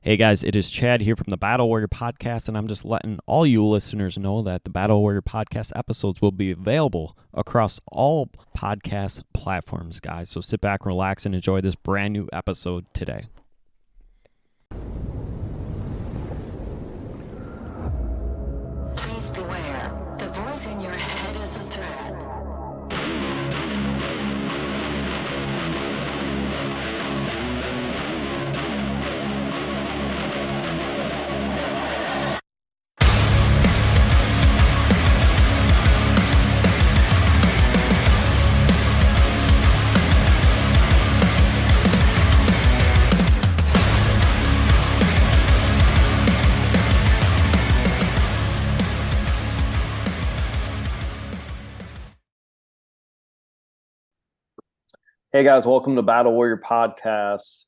Hey guys, it is Chad here from the Battle Warrior Podcast, and I'm just letting all you listeners know that the Battle Warrior Podcast episodes will be available across all podcast platforms, guys. So sit back, relax, and enjoy this brand new episode today. Please beware. The voice in your head is a threat. Hey guys, welcome to Battle Warrior Podcast.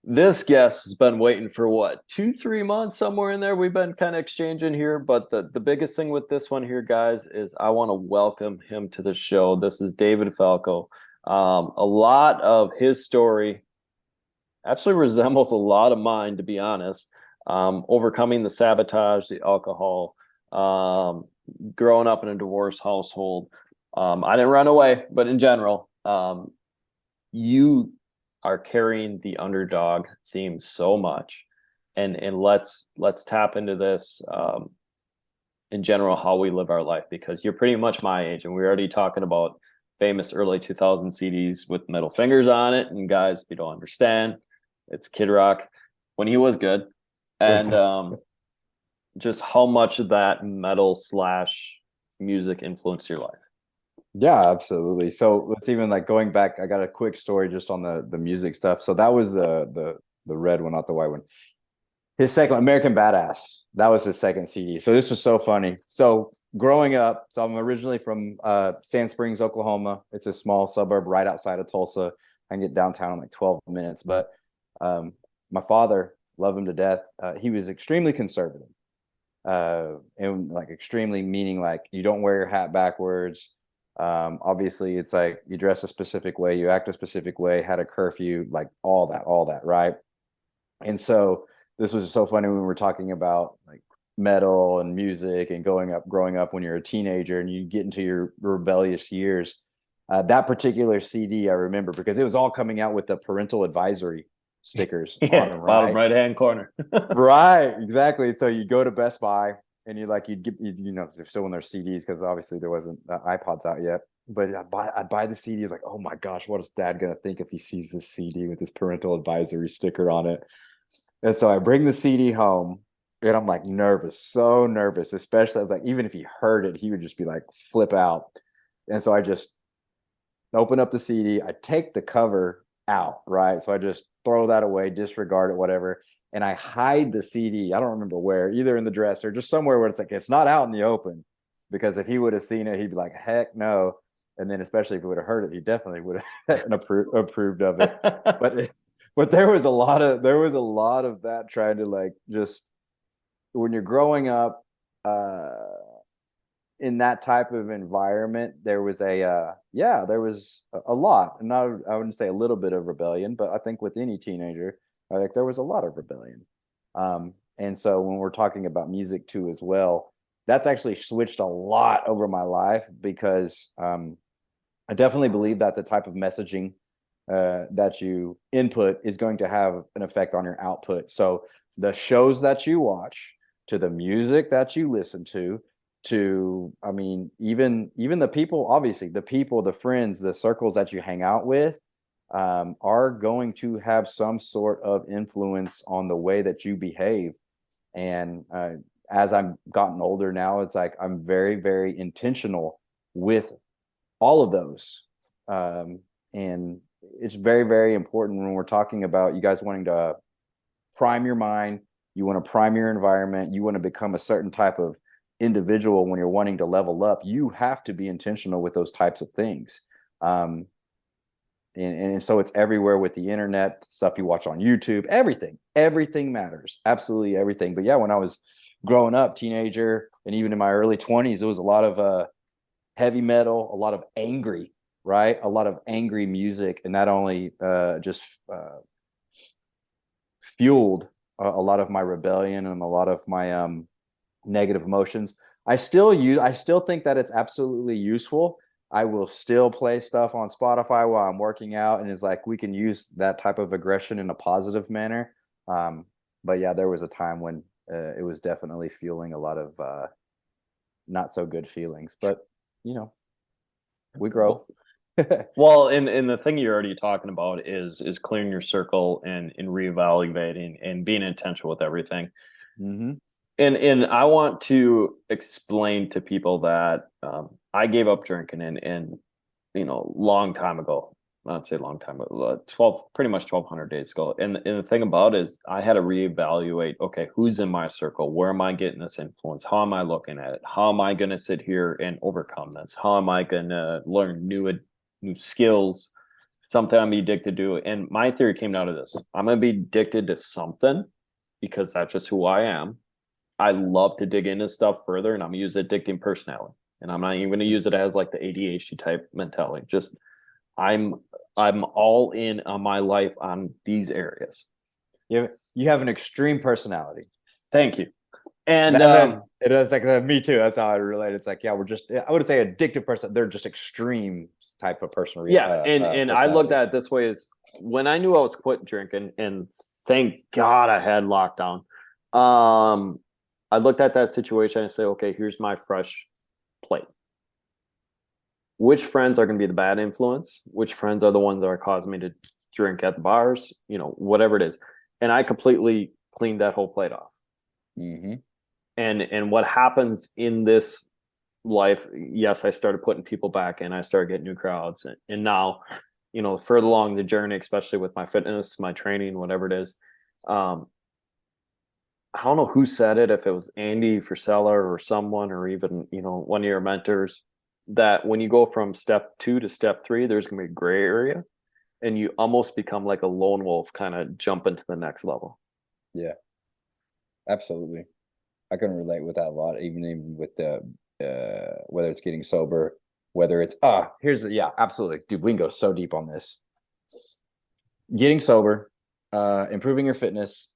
This guest has been waiting for what, 2-3 months, somewhere in there. We've been kind of exchanging here, but the biggest thing with this one here, guys, is I want to welcome him to the show. This is David Falco. A lot of his story actually resembles a lot of mine, to be honest. Overcoming the sabotage, the alcohol, growing up in a divorced household. I didn't run away, but in general, you are carrying the underdog theme so much, and let's tap into this in general, how we live our life, because you're pretty much my age, and we're already talking about famous early 2000 CDs with middle fingers on it. And guys, if you don't understand, it's Kid Rock when he was good, and just how much of that metal slash music influenced your life. Yeah, absolutely. So let's even like going back, I got a quick story just on the music stuff. So that was the red one, not the white one. His second one, American Badass. That was his second CD. So this was so funny. So growing up, so I'm originally from Sand Springs, Oklahoma. It's a small suburb right outside of Tulsa. I can get downtown in like 12 minutes. But my father, love him to death. He was extremely conservative. And like extremely meaning like you don't wear your hat backwards. Obviously it's like you dress a specific way, you act a specific way, had a curfew, like all that, right? And so this was so funny when we were talking about like metal and music and growing up when you're a teenager and you get into your rebellious years. That particular CD I remember because it was all coming out with the parental advisory stickers on them, right? Bottom right hand corner. Right, exactly. So you go to Best Buy and you'd get they're still in their CDs because obviously there wasn't iPods out yet. But I'd buy the CD. It's like, oh my gosh, what is Dad gonna think if he sees this CD with this parental advisory sticker on it? And so I bring the CD home, and I'm like nervous, so nervous. Especially like even if he heard it, he would just be like flip out. And so I just open up the CD. I take the cover out, right? So I just throw that away, disregard it, whatever. And I hide the CD. I don't remember where, either in the dresser, just somewhere where it's like, it's not out in the open. Because if he would have seen it, he'd be like, heck no. And then especially if he would have heard it, he definitely would have approved of it. But there was a lot of that trying to like, just when you're growing up in that type of environment, there was a lot. And I wouldn't say a little bit of rebellion, but I think with any teenager, I think there was a lot of rebellion. And so when we're talking about music too as well, that's actually switched a lot over my life because I definitely believe that the type of messaging that you input is going to have an effect on your output. So the shows that you watch, to the music that you listen to, I mean, even the people, obviously the people, the friends, the circles that you hang out with, are going to have some sort of influence on the way that you behave. And as I've gotten older now, it's like I'm very, very intentional with all of those. And it's very, very important when we're talking about you guys wanting to prime your mind, you want to prime your environment, you want to become a certain type of individual when you're wanting to level up. You have to be intentional with those types of things. And so it's everywhere with the internet, stuff you watch on YouTube, everything matters, absolutely everything. But yeah, when I was growing up, teenager, and even in my early 20s, it was a lot of heavy metal, a lot of angry, right? A lot of angry music. And that only just fueled a lot of my rebellion and a lot of my negative emotions. I still think that it's absolutely useful. I will still play stuff on Spotify while I'm working out, and it's like we can use that type of aggression in a positive manner. But yeah, there was a time when it was definitely fueling a lot of not so good feelings. But we grow. Well, and the thing you're already talking about is clearing your circle and reevaluating and being intentional with everything. Mm-hmm. And I want to explain to people that I gave up drinking and long time ago. Not say long time ago, pretty much 1,200 days ago. And the thing about it is I had to reevaluate, okay, who's in my circle? Where am I getting this influence? How am I looking at it? How am I going to sit here and overcome this? How am I going to learn new skills, something I'm addicted to? And my theory came out of this. I'm going to be addicted to something because that's just who I am. I love to dig into stuff further, and I'm going to use addicting personality. And I'm not even going to use it as like the ADHD type mentality. Just I'm all in on my life on these areas. You have an extreme personality. Thank you. And it is like me too. That's how I relate. It's like, yeah, I wouldn't say addictive person. They're just extreme type of person. Yeah, and I looked at it this way: is when I knew I was quit drinking, and thank God I had lockdown. I looked at that situation and say, okay, here's my fresh plate. Which friends are going to be the bad influence? Which friends are the ones that are causing me to drink at the bars? Whatever it is. And I completely cleaned that whole plate off. Mm-hmm. And what happens in this life? Yes, I started putting people back in. I started getting new crowds, and now, further along the journey, especially with my fitness, my training, whatever it is. I don't know who said it, if it was Andy Frisella or someone, or even, one of your mentors, that when you go from step 2 to step 3, there's going to be a gray area and you almost become like a lone wolf, kind of jump into the next level. Yeah, absolutely. I can relate with that a lot, even with the, whether it's getting sober, whether it's, absolutely. Dude, we can go so deep on this. Getting sober, improving your fitness,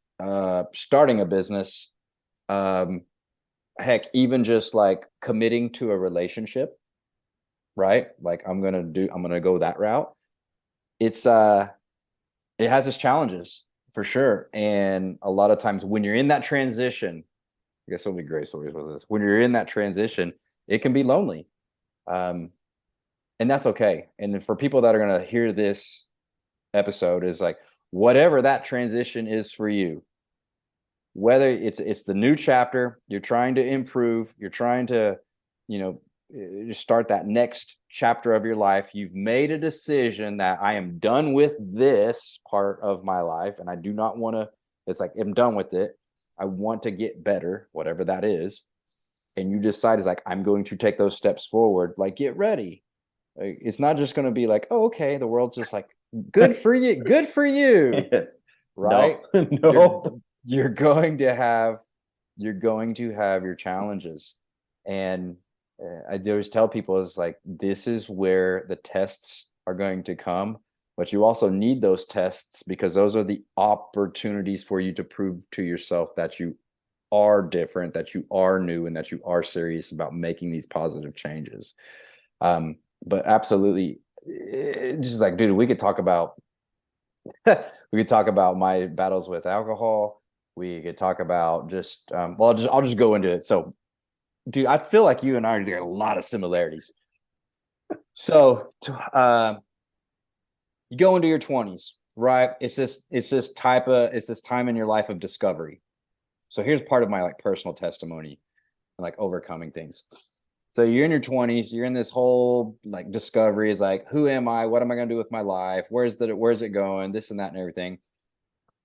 starting a business, heck, even just like committing to a relationship, right? Like I'm going to go that route. It has its challenges for sure. And a lot of times when you're in that transition, I guess so many great stories with this. When you're in that transition, it can be lonely. And that's okay. And for people that are going to hear this episode, is like, whatever that transition is for you, whether it's the new chapter, you're trying to improve, you're trying to, start that next chapter of your life. You've made a decision that I am done with this part of my life, and I do not want to, it's like, I'm done with it. I want to get better, whatever that is. And you decide, is like, I'm going to take those steps forward. Like, get ready. Like, it's not just going to be like, oh, okay, the world's just like, good for you. Good for you. Right? No. You're going to have your challenges. And I always tell people, it's like, this is where the tests are going to come, but you also need those tests because those are the opportunities for you to prove to yourself that you are different, that you are new, and that you are serious about making these positive changes. But absolutely, it's just like, dude, we could talk about my battles with alcohol. We could talk about just I'll just go into it. So, dude, I feel like you and I got a lot of similarities. So, you go into your 20s, right? It's this time in your life of discovery. So here's part of my like personal testimony and like overcoming things. So you're in your 20s, you're in this whole like discovery, is like, who am I? What am I going to do with my life? Where's it going? This and that and everything.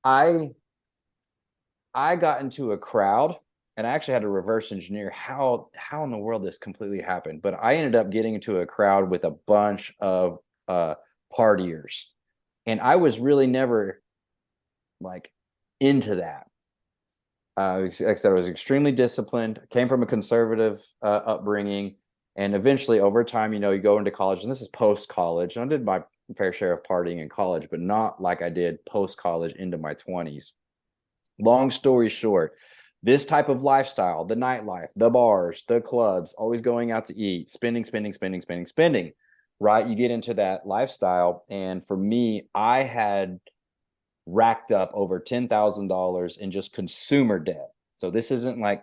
I got into a crowd, and I actually had to reverse engineer how in the world this completely happened. But I ended up getting into a crowd with a bunch of partiers, and I was really never like into that. Like I said, I was extremely disciplined, came from a conservative upbringing, and eventually over time, you go into college, and this is post-college, and I did my fair share of partying in college, but not like I did post-college into my 20s. Long story short, this type of lifestyle, the nightlife, the bars, the clubs, always going out to eat, spending, right? You get into that lifestyle. And for me, I had racked up over $10,000 in just consumer debt. So this isn't like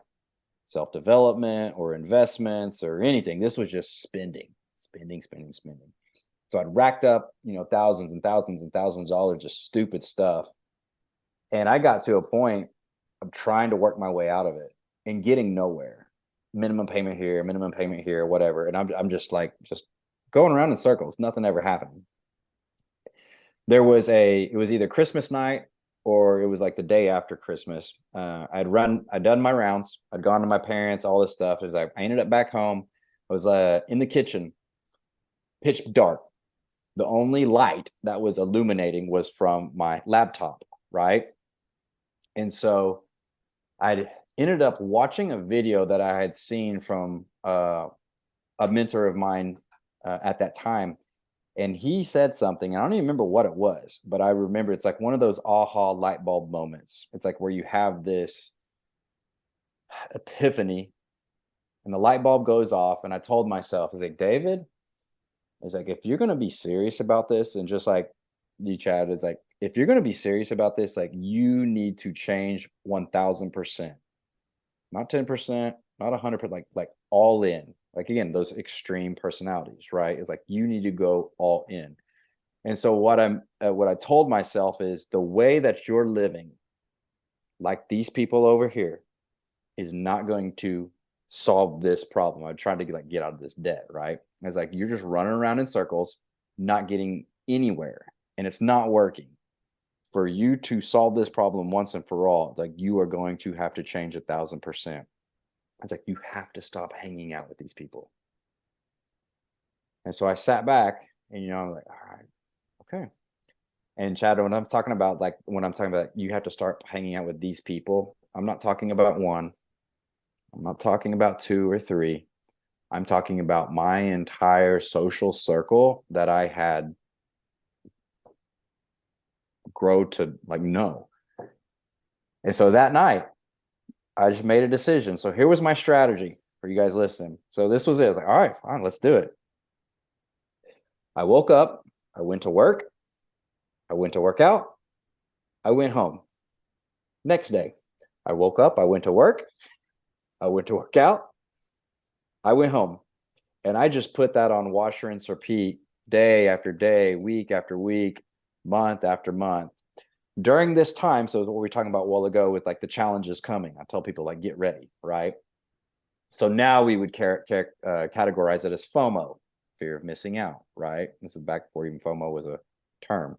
self-development or investments or anything. This was just spending. So I'd racked up, thousands and thousands and thousands of dollars, just stupid stuff. And I got to a point of trying to work my way out of it and getting nowhere. Minimum payment here, whatever. And I'm just going around in circles. Nothing ever happened. It was either Christmas night or it was like the day after Christmas. I'd done my rounds. I'd gone to my parents, all this stuff. It was like, I ended up back home. I was in the kitchen, pitch dark. The only light that was illuminating was from my laptop, right? And so I ended up watching a video that I had seen from a mentor of mine at that time. And he said something, I don't even remember what it was, but I remember it's like one of those aha light bulb moments. It's like where you have this epiphany and the light bulb goes off. And I told myself, I was like, David, it's like, if you're going to be serious about this, and just like you, Chad, is like, if you're going to be serious about this, like you need to change 1000%, not 10%, not 100%, like all in. Like, again, those extreme personalities, right? It's like, you need to go all in. And so what I told myself is the way that you're living, like these people over here, is not going to solve this problem. I'm trying to get out of this debt, right? It's like, you're just running around in circles, not getting anywhere, and it's not working. For you to solve this problem once and for all, like, you are going to have to change 1000%. It's like, you have to stop hanging out with these people. And so I sat back and, I'm like, all right, okay. And Chad, when I'm talking about you have to start hanging out with these people, I'm not talking about one. I'm not talking about two or three. I'm talking about my entire social circle that I had grow to know. And so that night, I just made a decision. So here was my strategy for you guys listening. So this was it. I was like, all right, fine, let's do it. I woke up, I went to work, I went to work out, I went home. Next day, I woke up, I went to work, I went to work out, I went home. And I just put that on wash, rinse, repeat, day after day, week after week, month after month. During this time, so what we were talking about a while ago with like the challenges coming, I tell people like, get ready, right? So now we would categorize it as FOMO, fear of missing out, right? This is back before even FOMO was a term.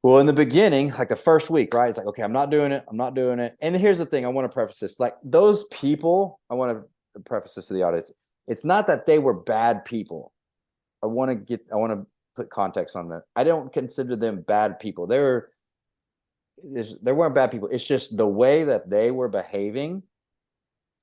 Well, in the beginning, like the first week, right? It's like, okay, I'm not doing it. And here's the thing, I want to preface this. Like those people, I want to preface this to the audience. It's not that they were bad people. I want to put context on that. I don't consider them bad people. They weren't bad people. It's just the way that they were behaving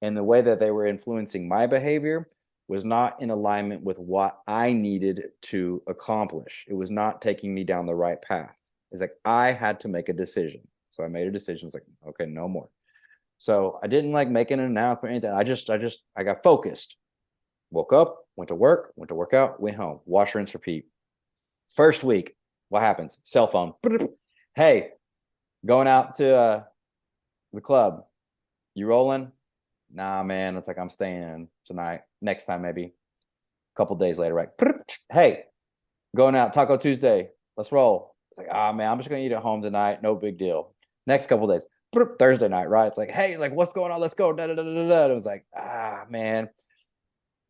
and the way that they were influencing my behavior was not in alignment with what I needed to accomplish. It was not taking me down the right path. It's like, I had to make a decision. So I made a decision. It's like, okay, no more. So I didn't make an announcement or anything. I got focused. Woke up, went to work, went to work out, went home, wash, rinse, repeat. First week, what happens? Cell phone. Hey, going out to the club. You rolling? Nah, man. It's like, I'm staying tonight. Next time, maybe. A couple days later, right? Hey, going out. Taco Tuesday. Let's roll. It's like, man, I'm just going to eat at home tonight. No big deal. Next couple days. Thursday night, right? It's like, hey, what's going on? Let's go. Da, da, da, da, da. It was like, man.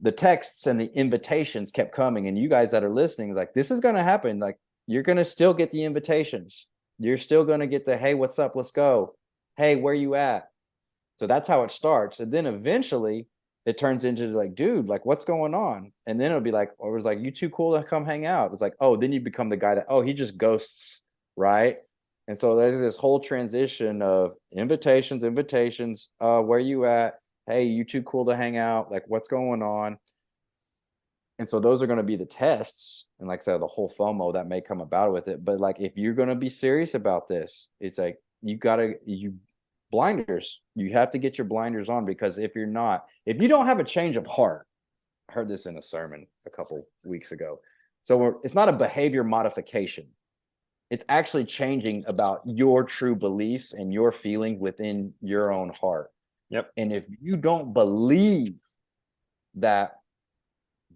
The texts and the invitations kept coming, and you guys that are listening is like, this is going to happen. Like, you're going to still get the invitations. You're still going to get the, hey, what's up? Let's go. Hey, where you at? So that's how it starts. And then eventually it turns into like, dude, like, what's going on? And then it'll be like, or it was like, you too cool to come hang out. It's like, oh, then you become the guy that, oh, he just ghosts, right? And so there's this whole transition of invitations, where you at? Hey, you too cool to hang out? Like, what's going on? And so those are going to be the tests. And like I said, the whole FOMO that may come about with it. But like, if you're going to be serious about this, it's like, blinders. You have to get your blinders on, because if you don't have a change of heart, I heard this in a sermon a couple weeks ago. So it's not a behavior modification. It's actually changing about your true beliefs and your feeling within your own heart. Yep. And if you don't believe that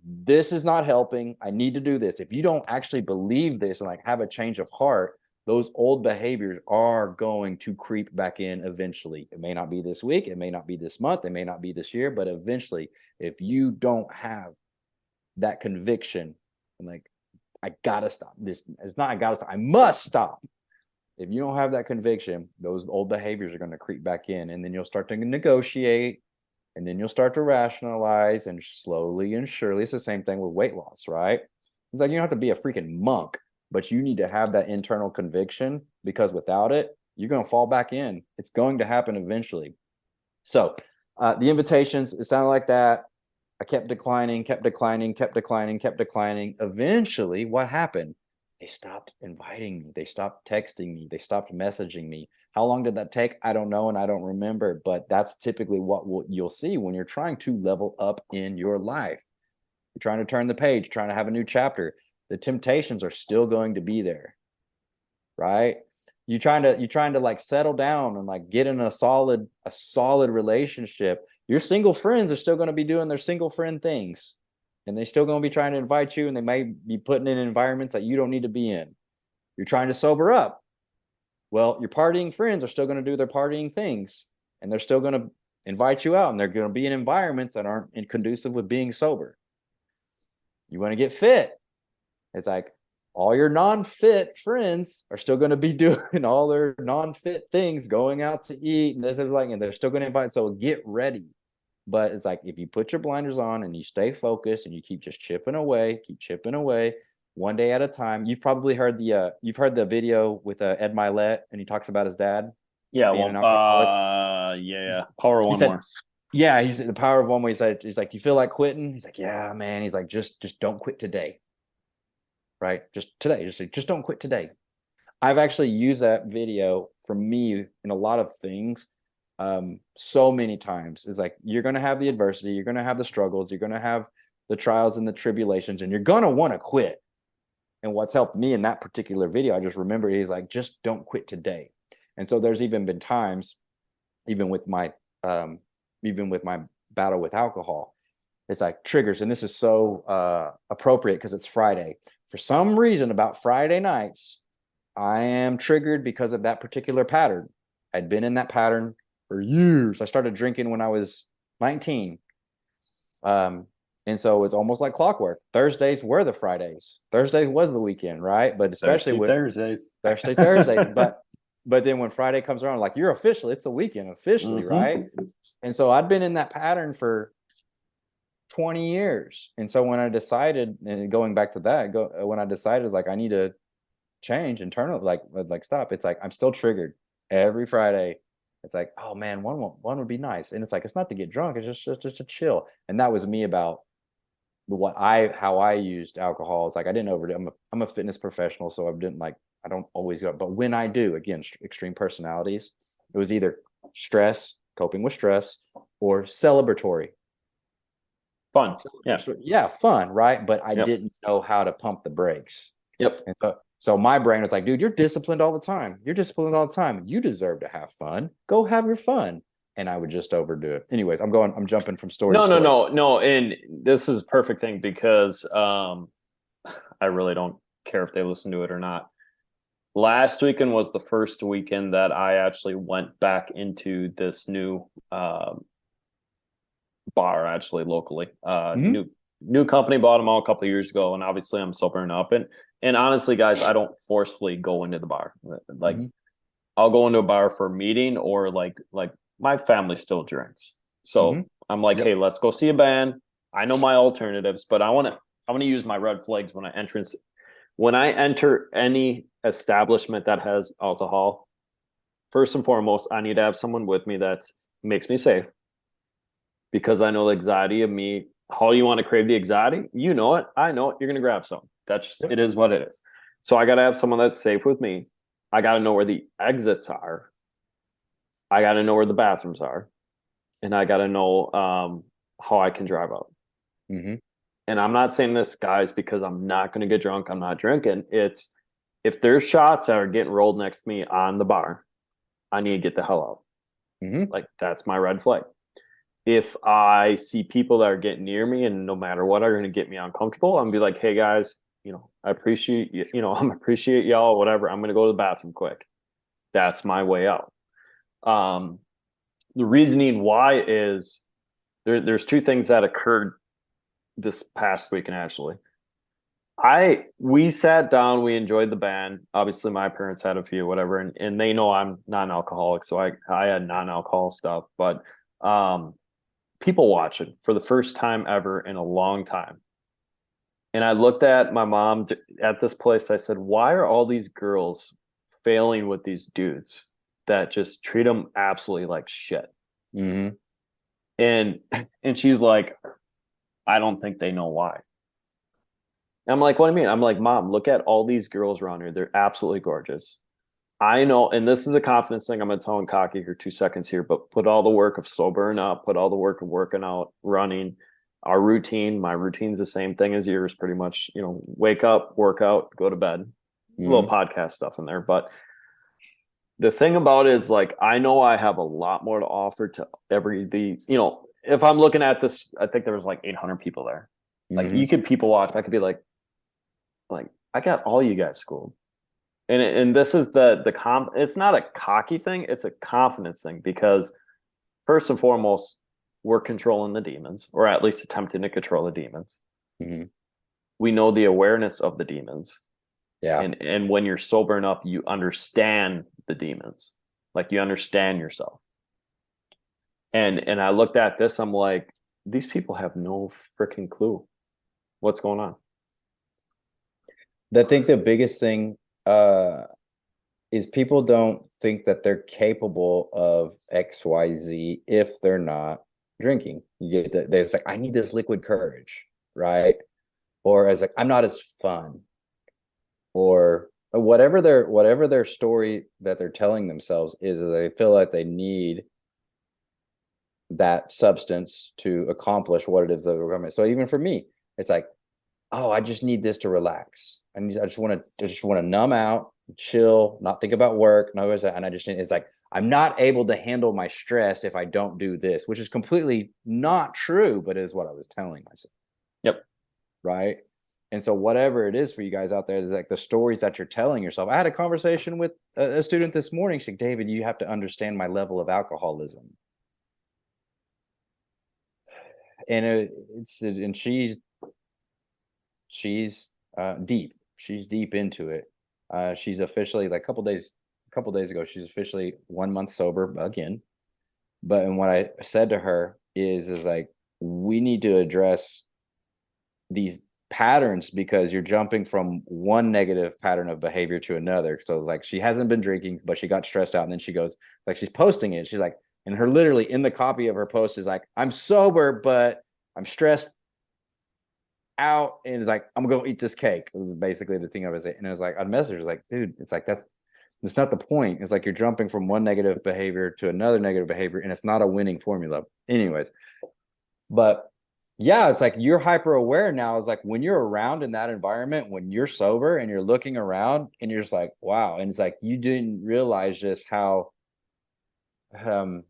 this is not helping, I need to do this. If you don't actually believe this and like have a change of heart, those old behaviors are going to creep back in eventually. It may not be this week, it may not be this month, it may not be this year, but eventually, if you don't have that conviction and like, I gotta stop this. It's not I gotta stop, I must stop. If you don't have that conviction, those old behaviors are going to creep back in, and then you'll start to negotiate, and then you'll start to rationalize, and slowly and surely, it's the same thing with weight loss, right? It's like you don't have to be a freaking monk, but you need to have that internal conviction, because without it, you're going to fall back in. It's going to happen eventually. So the invitations, it sounded like that. I kept declining. Eventually, what happened? They stopped inviting me. They stopped texting me. They stopped messaging me. How long did that take? I don't know, and I don't remember, but that's typically what you'll see when you're trying to level up in your life. You're trying to turn the page, trying to have a new chapter. The temptations are still going to be there, right? You're trying to like settle down and like get in a solid relationship. Your single friends are still going to be doing their single friend things, and they're still going to be trying to invite you, and they may be putting in environments that you don't need to be in. You're trying to sober up. Well, your partying friends are still going to do their partying things, and they're still going to invite you out, and they're going to be in environments that aren't conducive with being sober. You want to get fit. It's like all your non-fit friends are still going to be doing all their non-fit things, going out to eat, and this is like, and they're still going to invite. So get ready. But it's like, if you put your blinders on and you stay focused and you keep just chipping away, one day at a time. You've probably heard the video with Ed Milet, and he talks about his dad. Yeah. Power of one more. Yeah. He's the power of one more. He's like, do you feel like quitting? He's like, yeah, man. He's like, just don't quit today. Right. Just today. Just don't quit today. I've actually used that video for me in a lot of things. So many times. Is like, you're going to have the adversity, you're going to have the struggles, you're going to have the trials and the tribulations, and you're going to want to quit. And what's helped me in that particular video, I just remember, he's like, just don't quit today. And so there's even been times, even with my battle with alcohol, it's like triggers. And this is so appropriate because it's Friday. For some reason, about Friday nights, I am triggered because of that particular pattern. I'd been in that pattern for years. I started drinking when I was 19. And so it was almost like clockwork. Thursdays were the Fridays. Thursday was the weekend, right? But especially with Thursdays. But then when Friday comes around, like, you're officially, it's the weekend officially, right? And so I'd been in that pattern for 20 years. And so when I decided, and going back to that, when I decided, it's like, I need to change internally, like stop. It's like, I'm still triggered every Friday. It's like, oh man, one would be nice. And it's like, it's not to get drunk, it's just to chill. And that was me about how I used alcohol. It's like, I didn't overdo. I'm a fitness professional, so I don't always go, but when I do, again, extreme personalities, it was either stress, coping with stress, or celebratory. Fun. Yeah, fun, right? But I didn't know how to pump the brakes. Yep. And so my brain was like, dude, you're disciplined all the time. You deserve to have fun. Go have your fun. And I would just overdo it. Anyways, I'm jumping from story to story. No. And this is a perfect thing because I really don't care if they listen to it or not. Last weekend was the first weekend that I actually went back into this new bar, actually locally. New company, bought them all a couple of years ago, and obviously I'm sobering up. And honestly, guys, I don't forcefully go into the bar. Like, I'll go into a bar for a meeting, or like my family still drinks. So I'm like, hey, let's go see a band. I know my alternatives, but I want to use my red flags when I enter any establishment that has alcohol. First and foremost, I need to have someone with me that makes me safe, because I know the anxiety of me. How you want to crave the anxiety? You know it. I know it. You're going to grab some. That's it is what it is. So I got to have someone that's safe with me. I got to know where the exits are. I got to know where the bathrooms are, and I got to know how I can drive out. Mm-hmm. And I'm not saying this, guys, because I'm not going to get drunk. I'm not drinking. It's if there's shots that are getting rolled next to me on the bar, I need to get the hell out. Mm-hmm. Like that's my red flag. If I see people that are getting near me and no matter what are going to get me uncomfortable, I'm gonna be like, hey guys, I appreciate you, I'm appreciate y'all, whatever. I'm going to go to the bathroom quick. That's my way out. The reasoning why is there's two things that occurred this past weekend actually. We sat down, we enjoyed the band. Obviously, my parents had a few, whatever, and they know I'm non-alcoholic, so I had non-alcohol stuff. But people watching for the first time ever in a long time. And I looked at my mom at this place. I said, "Why are all these girls failing with these dudes that just treat them absolutely like shit?" Mm-hmm. And and she's like, "I don't think they know why." I'm like, what do you mean? I'm like, Mom, look at all these girls around here. They're absolutely gorgeous. I know, and this is a confidence thing. I'm going to tell him cocky here 2 seconds here, but put all the work of sobering up, put all the work of working out, running, our routine. My routine's the same thing as yours, pretty much. Wake up, work out, go to bed. A little podcast stuff in there. But the thing about it is, like, I know I have a lot more to offer to if I'm looking at this, I think there was like 800 people there. Like, Mm-hmm. you could people watch. I could be like, I got all you guys schooled. And this is it's not a cocky thing, it's a confidence thing, because first and foremost, we're controlling the demons, or at least attempting to control the demons. Mm-hmm. We know the awareness of the demons. Yeah. And when you're sobering up, you understand the demons. Like, you understand yourself. And I looked at this, I'm like, these people have no freaking clue what's going on. I think the biggest thing is people don't think that they're capable of XYZ if they're not drinking. You get that it's like, I need this liquid courage, right? Or as like, I'm not as fun, or whatever their story that they're telling themselves is they feel like they need that substance to accomplish what it is that they're coming. So even for me, it's like, oh, I just need this to relax. I just want to numb out, chill, not think about work. No, and it's like, I'm not able to handle my stress if I don't do this, which is completely not true, but is what I was telling myself. Yep. Right. And so whatever it is for you guys out there, like the stories that you're telling yourself. I had a conversation with a student this morning. She's like, David, you have to understand my level of alcoholism. And she's deep. She's deep into it. She's officially, like a couple days ago, she's officially 1 month sober again. And what I said to her is like, we need to address these patterns, because you're jumping from one negative pattern of behavior to another. So like, she hasn't been drinking, but she got stressed out, and then she goes, like, she's posting it. She's like, and her literally in the copy of her post is like, I'm sober, but I'm stressed out, and it's like, I'm gonna go eat this cake. It was basically the thing I was saying. And it was like, I'd message her like, dude, it's like, that's not the point. It's like, you're jumping from one negative behavior to another negative behavior, and it's not a winning formula. Anyways, but yeah, it's like, you're hyper aware now. It's like, when you're around in that environment, when you're sober and you're looking around and you're just like, wow. And it's like, you didn't realize just how I don't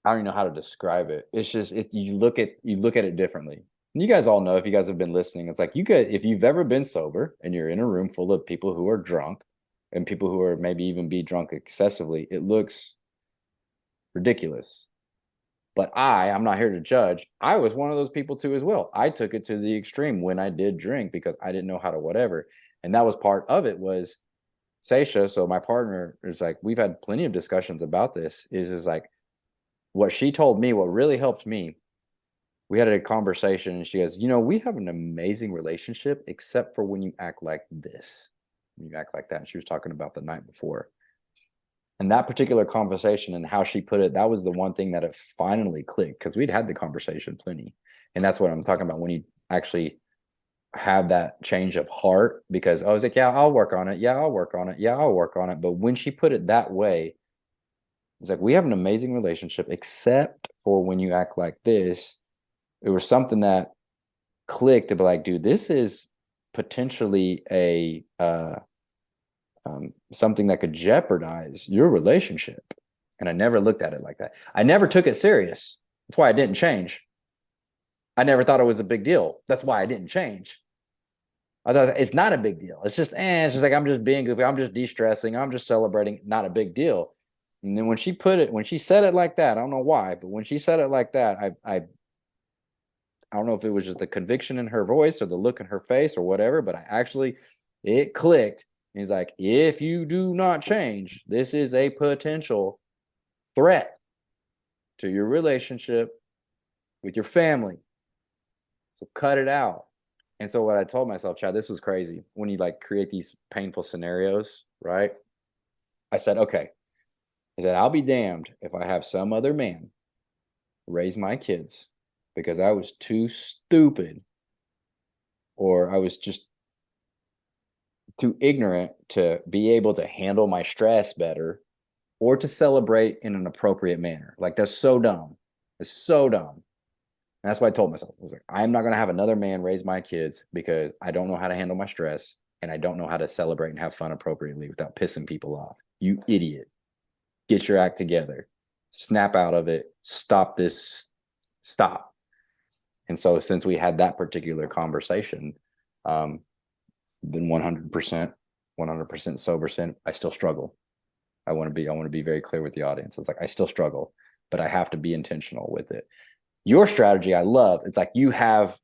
even know how to describe it. It's just, if you look at it differently. And you guys all know, if you guys have been listening, it's like, if you've ever been sober and you're in a room full of people who are drunk, and people who are maybe even be drunk excessively, it looks ridiculous. But I'm not here to judge. I was one of those people too as well. I took it to the extreme when I did drink, because I didn't know how to whatever. And that was part of it, was Seisha. So my partner is like, we've had plenty of discussions about this, is like, what she told me, what really helped me, we had a conversation, and she goes, we have an amazing relationship, except for when you act like this, when you act like that. And she was talking about the night before. And that particular conversation and how she put it, that was the one thing that it finally clicked, because we'd had the conversation plenty. And that's what I'm talking about, when you actually have that change of heart, because I was like, yeah, I'll work on it. Yeah, I'll work on it. Yeah, I'll work on it. But when she put it that way, He's like, we have an amazing relationship, except for when you act like this. It was something that clicked to be like, dude, this is potentially a something that could jeopardize your relationship. And I never looked at it like that. I never took it serious. That's why I didn't change. I never thought it was a big deal. That's why I didn't change. I thought it's not a big deal. It's just like, I'm just being goofy. I'm just de-stressing. I'm just celebrating. Not a big deal. And then when she said it like that, I don't know why, but when she said it like that, I don't know if it was just the conviction in her voice or the look in her face or whatever, but it clicked. And he's like, if you do not change, this is a potential threat to your relationship with your family. So cut it out. And so what I told myself, Chad, this was crazy. When you like create these painful scenarios, right? I said, okay. I said, I'll be damned if I have some other man raise my kids because I was too stupid or I was just too ignorant to be able to handle my stress better or to celebrate in an appropriate manner. Like, that's so dumb. It's so dumb. And that's what I told myself. I was like, I'm not going to have another man raise my kids because I don't know how to handle my stress and I don't know how to celebrate and have fun appropriately without pissing people off. You idiot. Get your act together. Snap out of it. Stop this. Stop. And so since we had that particular conversation, then 100% sober sin, I still struggle. I want to be very clear with the audience. It's like, I still struggle, but I have to be intentional with it. Your strategy, I love. It's like you have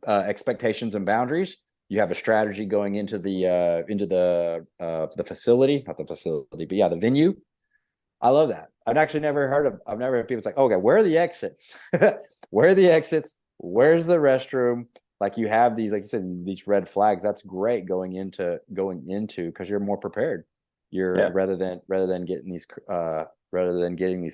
expectations and boundaries. You have a strategy going into the facility, not the facility, but yeah, the venue. I love that. I've never heard people say, okay, where are the exits? Where are the exits? Where's the restroom? Like, you have these, like you said, these red flags. That's great going into because you're more prepared. Rather than getting these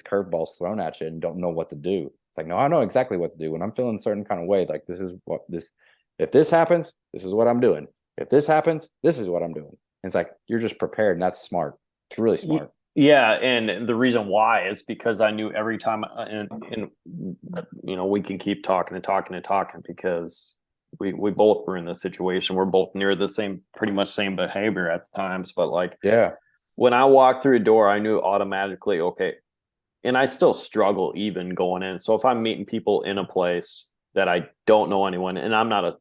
curveballs thrown at you and don't know what to do. It's like, no, I know exactly what to do when I'm feeling a certain kind of way. Like, if this happens, this is what I'm doing. If this happens, this is what I'm doing. And it's like, you're just prepared, and that's smart. It's really smart. Yeah, and the reason why is because I knew every time, and we can keep talking and talking and talking because we both were in this situation. We're both near the same, pretty much same behavior at the times. But like, yeah, when I walked through a door, I knew automatically, okay, and I still struggle even going in. So if I'm meeting people in a place that I don't know anyone, and I'm not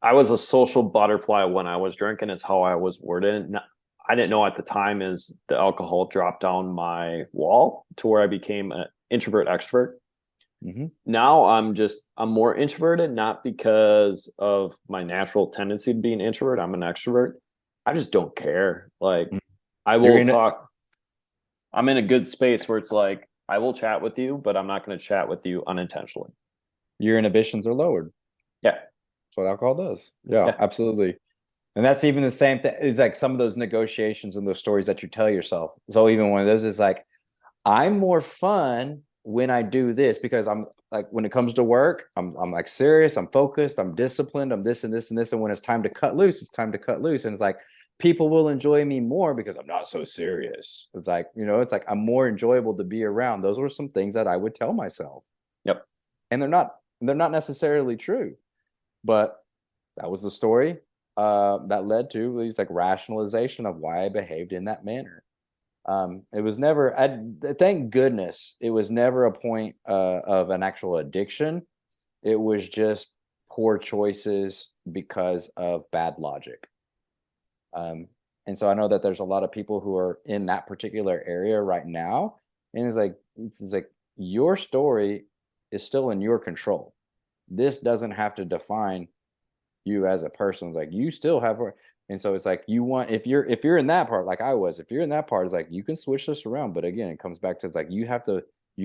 I was a social butterfly when I was drinking, is how I was worded. I didn't know at the time is the alcohol dropped down my wall to where I became an introvert extrovert. Mm-hmm. Now I'm more introverted, not because of my natural tendency to be an introvert. I'm an extrovert. I just don't care. Like, I will talk. I'm in a good space where it's like, I will chat with you, but I'm not going to chat with you unintentionally. Your inhibitions are lowered. Yeah. That's what alcohol does. Yeah, absolutely. And that's even the same thing. It's like some of those negotiations and those stories that you tell yourself. So even one of those is like, I'm more fun when I do this because I'm like, when it comes to work, I'm like serious, I'm focused, I'm disciplined, I'm this and this and this. And when it's time to cut loose, it's time to cut loose. And it's like, people will enjoy me more because I'm not so serious. It's like, it's like I'm more enjoyable to be around. Those were some things that I would tell myself. Yep. And they're not necessarily true, but that was the story that led to these like rationalization of why I behaved in that manner. It was never, thank goodness, it was never a point of an actual addiction. It was just poor choices because of bad logic. And so I know that there's a lot of people who are in that particular area right now. And it's like your story is still in your control. This doesn't have to define you as a person. Like, you still have, and so it's like, if you're in that part, like I was, if you're in that part, it's like, you can switch this around. But again, it comes back to, it's like, you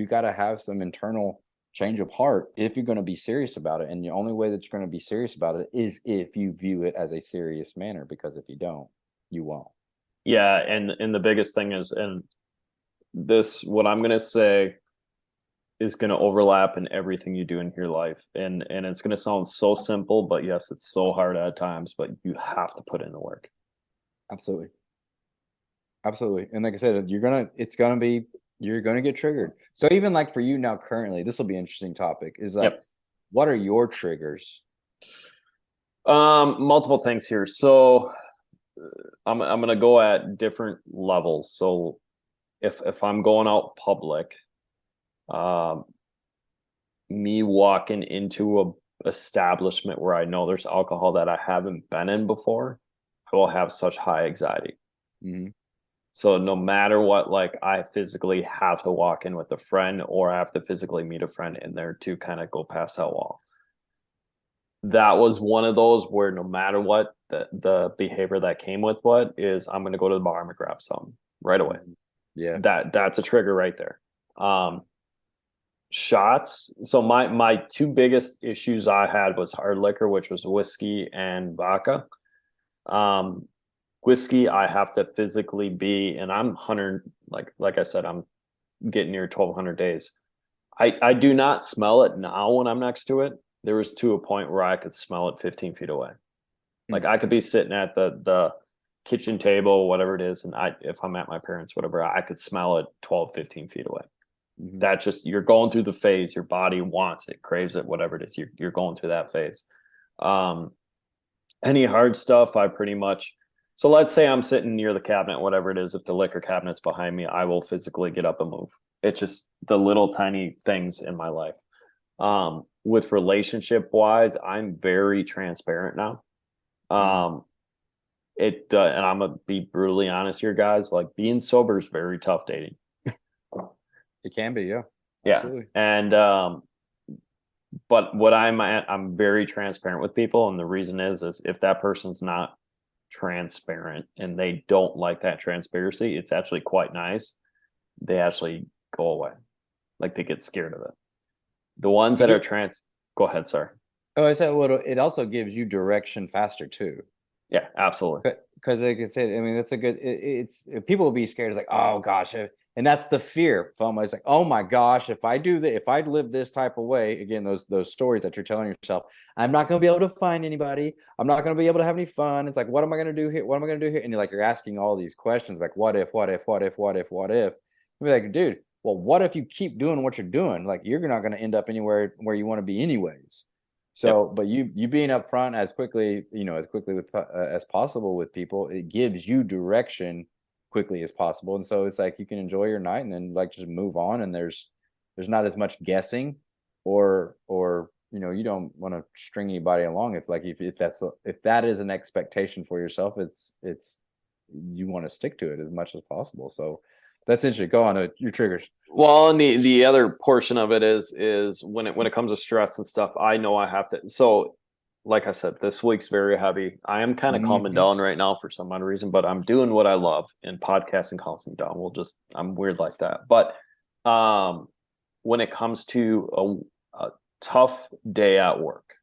got to have some internal change of heart if you're going to be serious about it. And the only way that you're going to be serious about it is if you view it as a serious manner, because if you don't, you won't. Yeah. And the biggest thing is, and this, what I'm going to say is going to overlap in everything you do in your life. And it's going to sound so simple, but yes, it's so hard at times, but you have to put in the work. Absolutely. Absolutely. And like I said, you're gonna get triggered. So even like for you now currently, this will be an interesting topic, is like, Yep. what are your triggers? Multiple things here. So I'm gonna go at different levels. So if I'm going out public, um, me walking into a establishment where I know there's alcohol that I haven't been in before, I will have such high anxiety. Mm-hmm. So no matter what, like I physically have to walk in with a friend or I have to physically meet a friend in there to kind of go past that wall. That was one of those where no matter what, the behavior that came with what is I'm going to go to the bar and grab something right away. Yeah. That's a trigger right there. Shots. So my two biggest issues I had was hard liquor, which was whiskey and vodka. Whiskey, I have to physically be, and I'm 100, like I said, I'm getting near 1,200 days. I do not smell it now when I'm next to it. There was to a point where I could smell it 15 feet away. Like I could be sitting at the kitchen table, whatever it is, and if I'm at my parents, whatever, I could smell it 12, 15 feet away. Mm-hmm. That just, you're going through the phase, your body wants it, craves it, whatever it is, you're going through that phase. Any hard stuff, I pretty much, so let's say I'm sitting near the cabinet, whatever it is, if the liquor cabinet's behind me, I will physically get up and move. It's just the little tiny things in my life. With relationship wise, I'm very transparent now. And I'm gonna be brutally honest here, guys, like being sober is very tough dating. It can be, yeah. Absolutely. And but what I'm very transparent with people, and the reason is if that person's not transparent and they don't like that transparency, it's actually quite nice. They actually go away, like they get scared of it. The ones that are go ahead, sir. Oh, I said, well, it also gives you direction faster too. Yeah, absolutely. Because like I said, I mean, that's a good. It's people will be scared. It's like, oh gosh, and that's the fear. FOMO. It's like, oh my gosh, if I do that, if I live this type of way, again, those stories that you're telling yourself, I'm not going to be able to find anybody. I'm not going to be able to have any fun. It's like, what am I going to do here? What am I going to do here? And you're asking all these questions, like, what if, what if, what if, what if, what if? You'll be like, dude, well, what if you keep doing what you're doing? Like, you're not going to end up anywhere where you want to be, anyways. So, yep. But you being upfront as quickly with as possible with people, it gives you direction quickly as possible, and so it's like you can enjoy your night and then like just move on, and there's not as much guessing, or you don't want to string anybody along if that is an expectation for yourself. It's you want to stick to it as much as possible. So that's interesting. Go on your triggers. Well, and the other portion of it is when it comes to stress and stuff, I know I have to. So, like I said, this week's very heavy. I am kind of calming down right now for some odd reason, but I'm doing what I love, and podcasting calms me down. I'm weird like that. But when it comes to a tough day at work,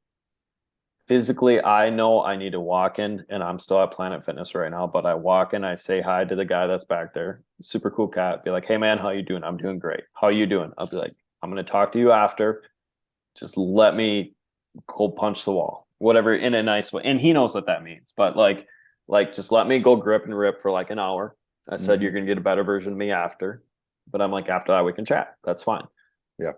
physically, I know I need to walk in, and I'm still at Planet Fitness right now, but I walk in, I say hi to the guy that's back there, super cool cat, be like, hey man, how you doing? I'm doing great. How you doing? I'll be like, I'm going to talk to you after. Just let me go punch the wall, whatever, in a nice way. And he knows what that means, but like just let me go grip and rip for like an hour. I said, you're going to get a better version of me after, but I'm like, after that we can chat. That's fine. Yeah.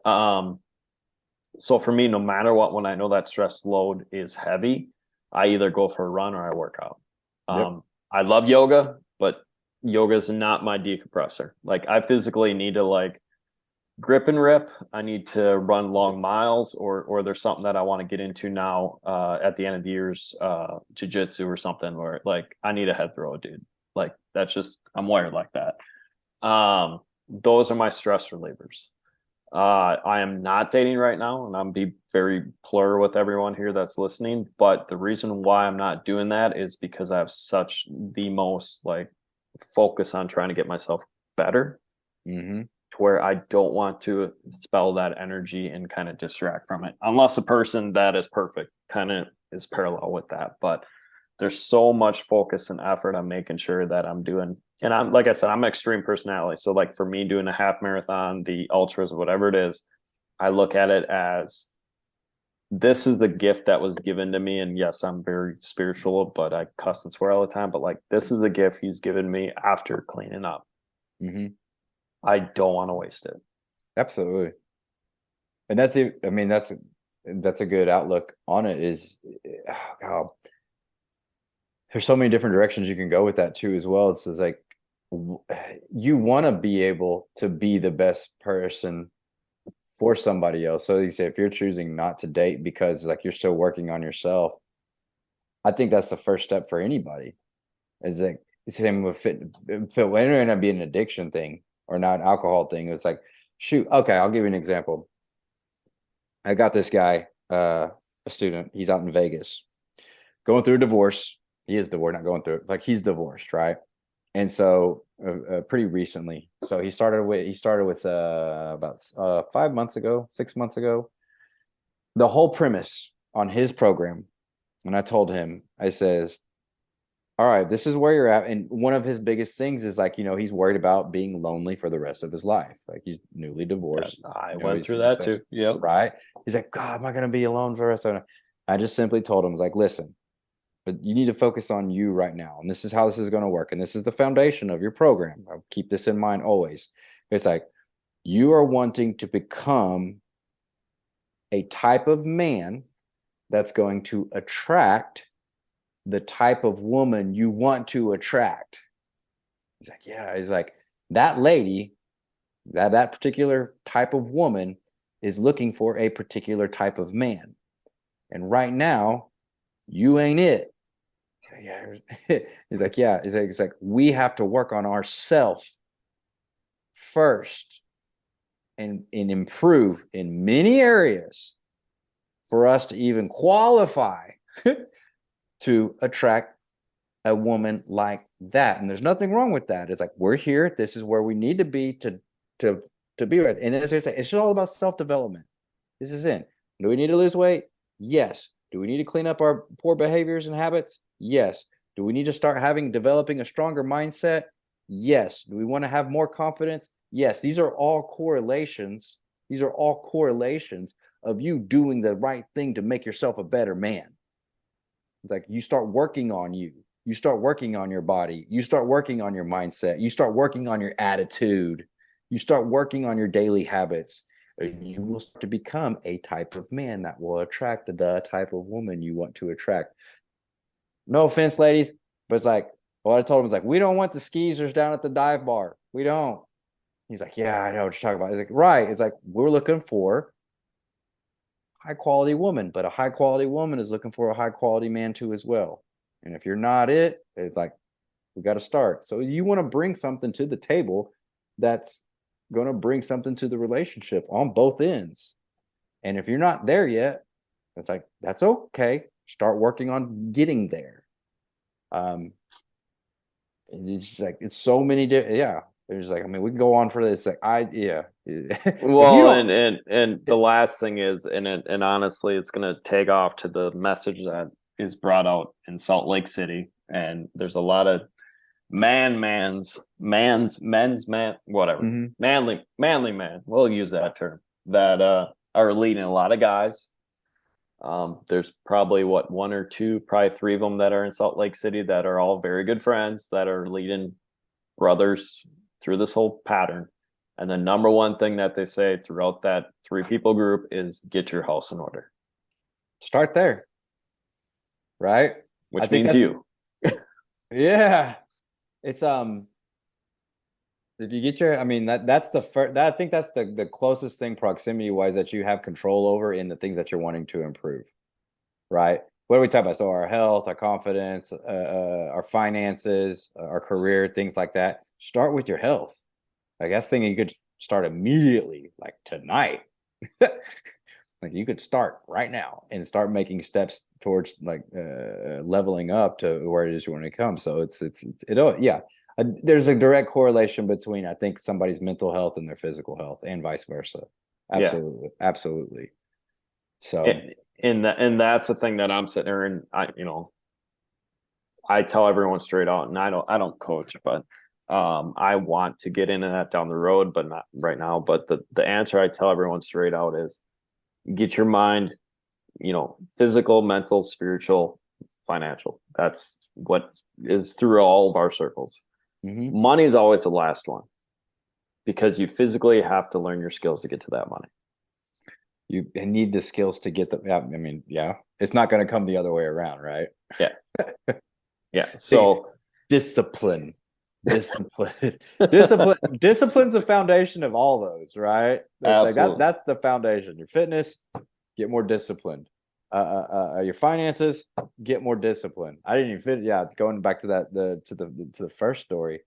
So for me, no matter what, when I know that stress load is heavy, I either go for a run or I work out. I love yoga, but yoga is not my decompressor. Like I physically need to like grip and rip. I need to run long miles, or there's something that I want to get into now at the end of the year's jiu-jitsu or something where like I need a head throw, dude. Like that's just, I'm wired like that. Those are my stress relievers. I am not dating right now, and I'm be very plural with everyone here that's listening. But the reason why I'm not doing that is because I have such the most like focus on trying to get myself better, to where I don't want to spell that energy and kind of distract from it, unless a person that is perfect kind of is parallel with that. But there's so much focus and effort on making sure that I'm doing. And I'm, like I said, I'm an extreme personality. So like for me doing a half marathon, the ultras, whatever it is, I look at it as this is the gift that was given to me. And yes, I'm very spiritual, but I cuss and swear all the time. But like, this is the gift he's given me after cleaning up. Mm-hmm. I don't want to waste it. Absolutely. And that's it. I mean, that's a good outlook on it. Is, oh God, there's so many different directions you can go with that too as well. It's just like, you want to be able to be the best person for somebody else. So you say, if you're choosing not to date because like you're still working on yourself, I think that's the first step for anybody. It's like it's the same with fit. It may not be an addiction thing or not an alcohol thing. It's like, shoot, okay, I'll give you an example. I got this guy, a student. He's out in Vegas, going through a divorce. He is divorced, not going through it. Like he's divorced, right? And so, pretty recently. So he started with about 5 months ago, 6 months ago. The whole premise on his program, and I told him, I says, all right, this is where you're at. And one of his biggest things is like, he's worried about being lonely for the rest of his life. Like he's newly divorced. I went through that too. Yep. Right. He's like, God, am I going to be alone for the rest of it? I just simply told him, like, listen, but you need to focus on you right now. And this is how this is going to work. And this is the foundation of your program. I'll keep this in mind always. It's like, you are wanting to become a type of man that's going to attract the type of woman you want to attract. He's like, yeah. He's like, that lady, that particular type of woman is looking for a particular type of man. And right now, you ain't it. Yeah. He's like, yeah. He's like, we have to work on ourselves first and improve in many areas for us to even qualify to attract a woman like that. And there's nothing wrong with that. It's like, we're here. This is where we need to be to be right. And it's just all about self-development. This is it. Do we need to lose weight? Yes. Do we need to clean up our poor behaviors and habits? Yes. Do we need to start developing a stronger mindset? Yes. Do we want to have more confidence? Yes. These are all correlations. These are all correlations of you doing the right thing to make yourself a better man. It's like you start working on you. You start working on your body. You start working on your mindset. You start working on your attitude. You start working on your daily habits. You will start to become a type of man that will attract the type of woman you want to attract. No offense, ladies, but it's like, what I told him is like, we don't want the skeezers down at the dive bar. We don't. He's like, yeah, I know what you're talking about. It's like, right. It's like, we're looking for high quality woman, but a high quality woman is looking for a high quality man too as well. And if you're not it, it's like, we got to start. So you want to bring something to the table that's going to bring something to the relationship on both ends. And if you're not there yet, it's like, that's okay. Start working on getting there. It's like, it's so many different, yeah. There's like, I mean, we can go on for this. Like, Well, and the last thing is, and honestly, it's going to take off to the message that is brought out in Salt Lake City. And there's a lot of men's man, whatever, manly man. We'll use that term that are leading a lot of guys. There's probably one or two, probably three of them that are in Salt Lake City that are all very good friends that are leading brothers through this whole pattern. And the number one thing that they say throughout that 3 people group is get your house in order. Start there. Right? Which means you. Yeah. It's if you get your, I mean, that's the first, I think that's the closest thing proximity wise that you have control over in the things that you're wanting to improve. Right? What are we talking about? So our health, our confidence, our finances, our career, things like that. Start with your health. Like that's the thing you could start immediately, like tonight. Like you could start right now and start making steps towards like leveling up to where it is you want to come. So there's a direct correlation between I think somebody's mental health and their physical health and vice versa. Absolutely, yeah. Absolutely. So and that's the thing that I'm sitting there and I tell everyone straight out, and I don't coach, but I want to get into that down the road, but not right now. But the answer I tell everyone straight out is get your mind, physical, mental, spiritual, financial. That's what is through all of our circles. Money is always the last one because you physically have to learn your skills to get to that money. You need the skills to get the. Yeah, I mean, yeah, it's not going to come the other way around, right? Yeah, yeah. So disciplin. Discipline's the foundation of all those, right? That's the foundation. Your fitness, get more disciplined. Your finances, get more disciplined. I didn't even fit. Yeah, going back to that to the first story.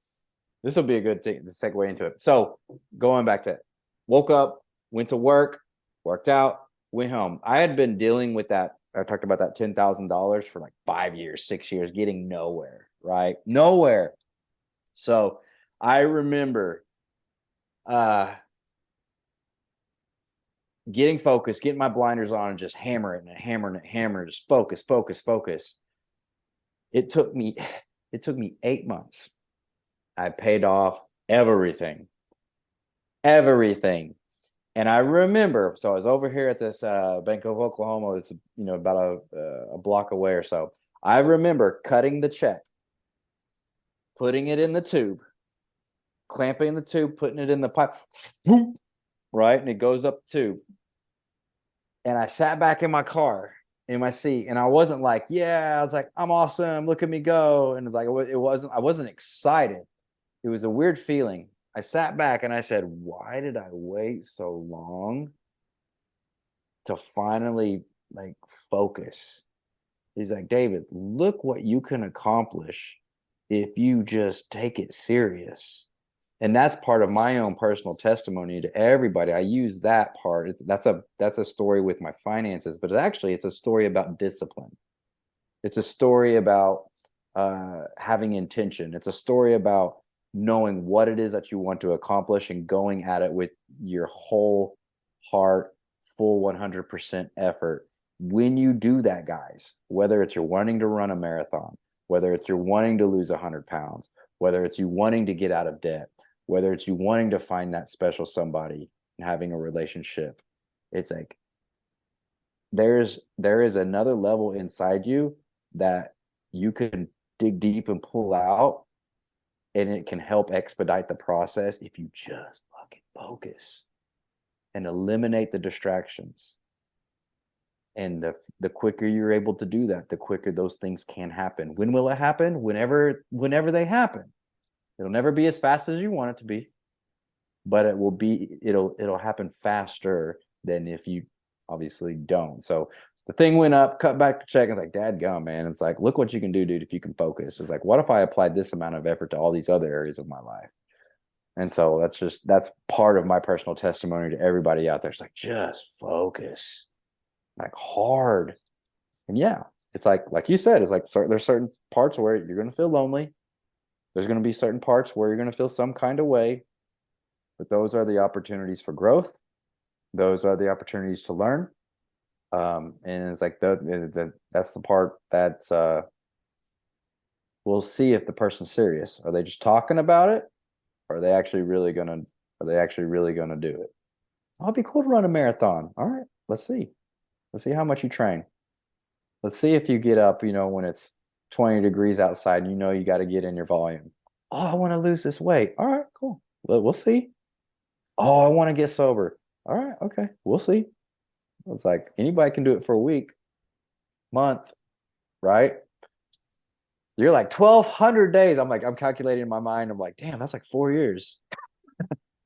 This will be a good thing to segue into it. So going back to it, woke up, went to work, worked out, went home. I had been dealing with that. I talked about that $10,000 for like 5 years, 6 years, getting nowhere, right? Nowhere. So I remember getting focused, getting my blinders on and just hammering, just focus. It took me 8 months. I paid off everything. And I remember, so I was over here at this Bank of Oklahoma. It's about a block away or so. I remember cutting the check, putting it in the tube, clamping the tube, putting it in the pipe, right? And it goes up the tube. And I sat back in my car, in my seat, and I wasn't like, yeah, I was like, I'm awesome, look at me go. And it's like, I wasn't excited. It was a weird feeling. I sat back and I said, why did I wait so long to finally like focus? He's like, David, look what you can accomplish if you just take it serious. And that's part of my own personal testimony to everybody. I use that part. That's a story with my finances, but it's a story about discipline. It's a story about having intention. It's a story about knowing what it is that you want to accomplish and going at it with your whole heart, full 100% effort. When you do that, guys, whether it's you're wanting to run a marathon, whether it's you're wanting to lose 100 pounds, whether it's you wanting to get out of debt, whether it's you wanting to find that special somebody and having a relationship, it's like there is another level inside you that you can dig deep and pull out, and it can help expedite the process if you just fucking focus and eliminate the distractions. And the quicker you're able to do that, the quicker those things can happen. When will it happen? Whenever they happen. It'll never be as fast as you want it to be, but it'll happen faster than if you obviously don't. So the thing went up, cut back the check. It's like, dadgum, man. It's like, look what you can do, dude, if you can focus. It's like, what if I applied this amount of effort to all these other areas of my life? And so that's part of my personal testimony to everybody out there. It's like, just focus, like hard. And yeah, it's like you said, it's like there's certain parts where you're going to feel lonely. There's going to be certain parts where you're going to feel some kind of way, but those are the opportunities for growth. Those are the opportunities to learn. And it's like that's the part that's we'll see if the person's serious. Are they just talking about it? Or are they actually really gonna do it? Oh, it'd be cool to run a marathon. All right, let's see. Let's see how much you train. Let's see if you get up, when it's 20 degrees outside, you got to get in your volume. Oh, I want to lose this weight. All right, cool. We'll see. Oh, I want to get sober. All right, okay. We'll see. It's like anybody can do it for a week, month, right? You're like 1,200 days. I'm calculating in my mind. I'm like, damn, that's like 4 years.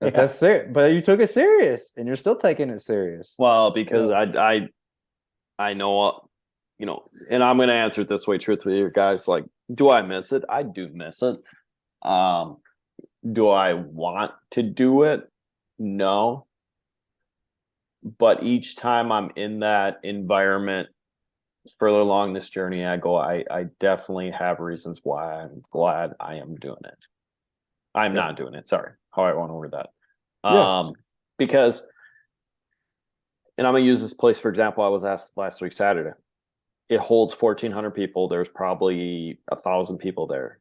That's serious. But you took it serious, and you're still taking it serious. Well, because I know, and I'm going to answer it this way, truthfully, guys. Like, do I miss it? I do miss it. Do I want to do it? No. But each time I'm in that environment further along this journey, I definitely have reasons why I'm glad I am doing it. I'm not doing it. Sorry. How I want to word that. Because, and I'm going to use this place, for example, I was asked last week, Saturday. It holds 1,400 people. There's probably 1,000 people there.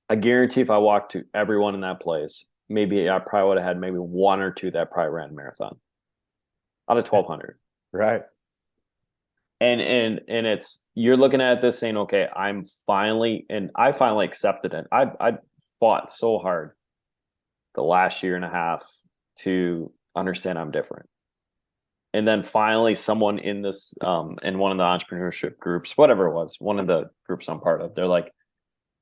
I guarantee if I walked to everyone in that place, maybe I probably would have had maybe one or two that probably ran a marathon out of 1,200. Right. And it's, you're looking at this saying, okay, I finally accepted it. I fought so hard the last year and a half to understand I'm different. And then finally someone in this in one of the entrepreneurship groups, whatever it was, one of the groups I'm part of, they're like,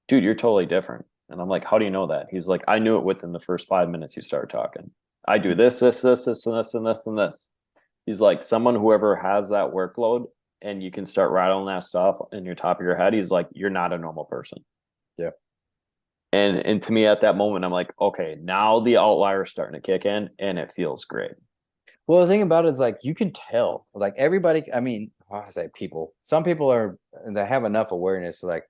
dude, you're totally different. And I'm like, how do you know that? He's like, I knew it within the first 5 minutes you started talking. I do this, and this. He's like, whoever has that workload and you can start rattling that stuff in your top of your head, he's like, you're not a normal person. Yeah. And to me at that moment, I'm like, okay, now the outlier is starting to kick in and it feels great. Well, the thing about it is like you can tell, like everybody, I mean, I say people, some people are, they have enough awareness. Like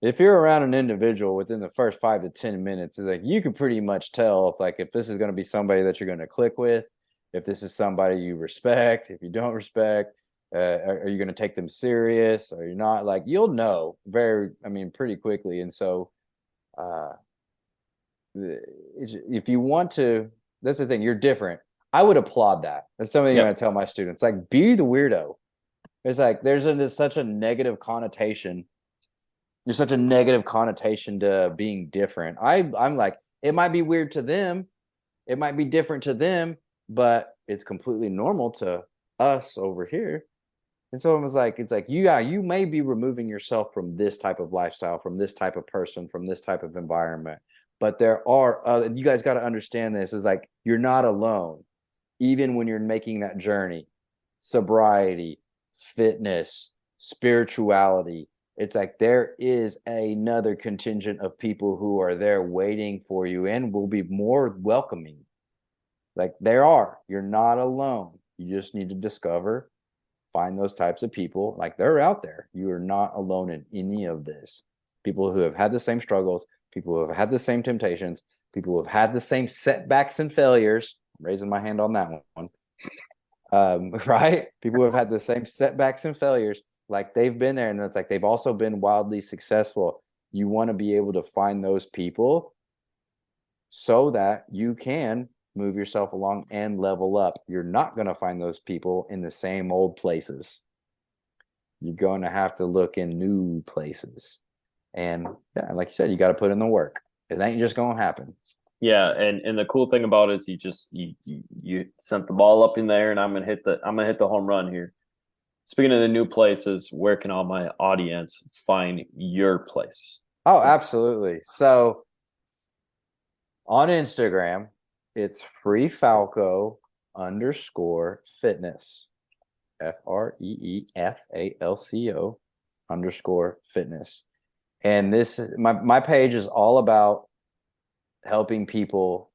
if you're around an individual within the first 5 to 10 minutes, it's like you can pretty much tell if this is going to be somebody that you're going to click with, if this is somebody you respect, if you don't respect, are you going to take them serious? Or you're not? Like you'll know pretty quickly. And so, if you want to, that's the thing, you're different. I would applaud that. That's something I'm going to tell my students. Like, be the weirdo. It's like there's such a negative connotation. There's such a negative connotation to being different. I'm like, it might be weird to them, it might be different to them, but it's completely normal to us over here. And so it was like, it's like, you may be removing yourself from this type of lifestyle, from this type of person, from this type of environment. But there are you guys got to understand this is like, you're not alone. Even when you're making that journey, sobriety, fitness, spirituality, it's like there is another contingent of people who are there waiting for you and will be more welcoming. Like you're not alone. You just need to find those types of people. Like they're out there. You are not alone in any of this. People who have had the same struggles, people who have had the same temptations, people who have had the same setbacks and failures. I'm raising my hand on that one. Right? People who have had the same setbacks and failures, like they've been there, and it's like they've also been wildly successful. You want to be able to find those people so that you can move yourself along and level up. You're not going to find those people in the same old places. You're going to have to look in new places. And yeah, like you said, you got to put in the work. It ain't just going to happen. Yeah, and the cool thing about it is you sent the ball up in there, and I'm gonna hit the home run here. Speaking of the new places, where can all my audience find your place? Oh, absolutely. So on Instagram, it's freefalco_fitness. FREEFALCO_fitness. And this is my page is all about helping people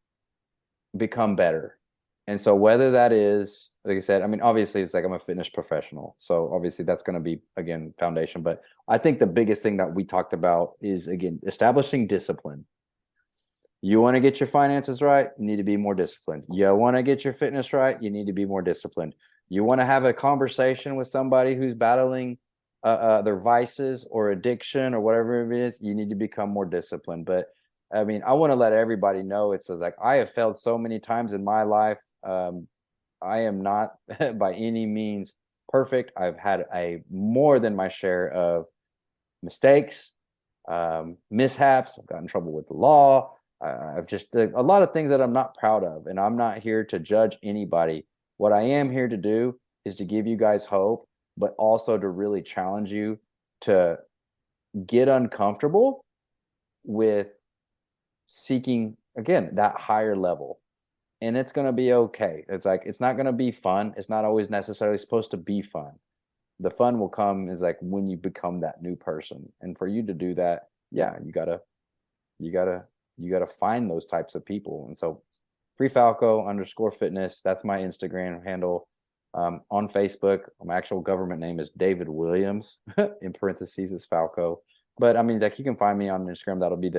become better. And so whether that is, like I said, I mean, obviously it's like I'm a fitness professional. So obviously that's going to be, again, foundation. But I think the biggest thing that we talked about is, again, establishing discipline. You want to get your finances right, you need to be more disciplined. You want to get your fitness right, you need to be more disciplined. You want to have a conversation with somebody who's battling their vices or addiction or whatever it is, you need to become more disciplined. But I mean, I want to let everybody know it's like I have failed so many times in my life. I am not by any means perfect. I've had a more than my share of mistakes, mishaps. I've gotten in trouble with the law. I've just a lot of things that I'm not proud of, and I'm not here to judge anybody. What I am here to do is to give you guys hope, but also to really challenge you to get uncomfortable with seeking, again, that higher level. And it's going to be okay. It's like, it's not going to be fun. It's not always necessarily supposed to be fun. The fun will come is like when you become that new person. And for you to do that, yeah, you gotta find those types of people. And so freefalco_fitness, that's my Instagram handle. On Facebook, my actual government name is David Williams. In parentheses is Falco. But I mean, like you can find me on Instagram. That'll be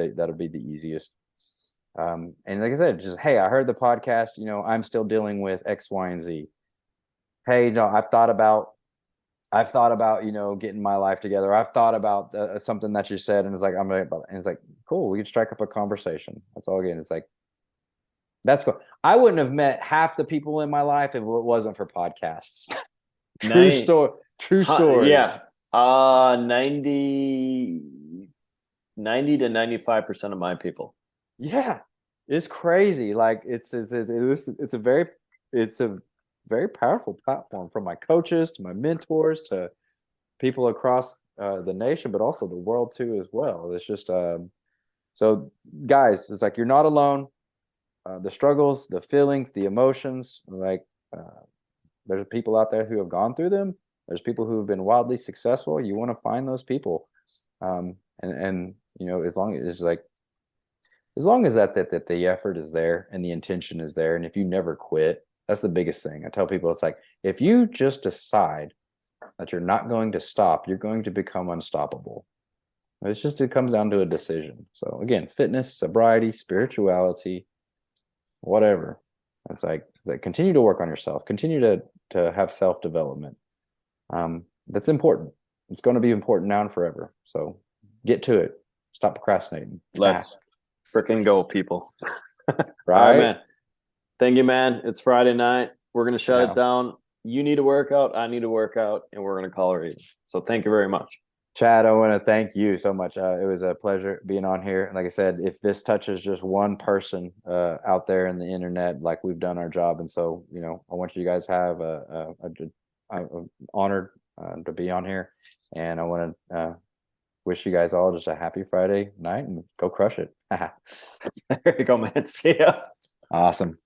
the easiest. And like I said, just, hey, I heard the podcast, I'm still dealing with X, Y, and Z. Hey, no, I've thought about, getting my life together. I've thought about something that you said, and it's like, and it's like, cool, we can strike up a conversation. That's all. Again, it's like, that's cool. I wouldn't have met half the people in my life if it wasn't for podcasts. True Nine- story. True story. Yeah. 90 to 95% of my people. Yeah, it's crazy. Like it's a very powerful platform, from my coaches to my mentors to people across the nation, but also the world too as well. It's just so guys, it's like you're not alone. The struggles, the feelings, the emotions, like there's people out there who have gone through them. There's people who have been wildly successful. You want to find those people, and you know, as long as that the effort is there and the intention is there, and if you never quit, that's the biggest thing. I tell people, it's like, if you just decide that you're not going to stop, you're going to become unstoppable. It comes down to a decision. So again, fitness, sobriety, spirituality, whatever. It's like continue to work on yourself, continue to have self-development. That's important. It's going to be important now and forever. So get to it. Stop procrastinating. Let's freaking go, people. Right? All right, man. Thank you, man. It's Friday night. We're going to shut it down. You need to work out. I need to work out, and we're going to call it even. So thank you very much. Chad, I want to thank you so much. It was a pleasure being on here. Like I said, if this touches just one person out there in the internet, like, we've done our job. And so, you know, I want you guys to have I'm honored to be on here. And I want to wish you guys all just a happy Friday night and go crush it. There you go, man. See ya. Awesome.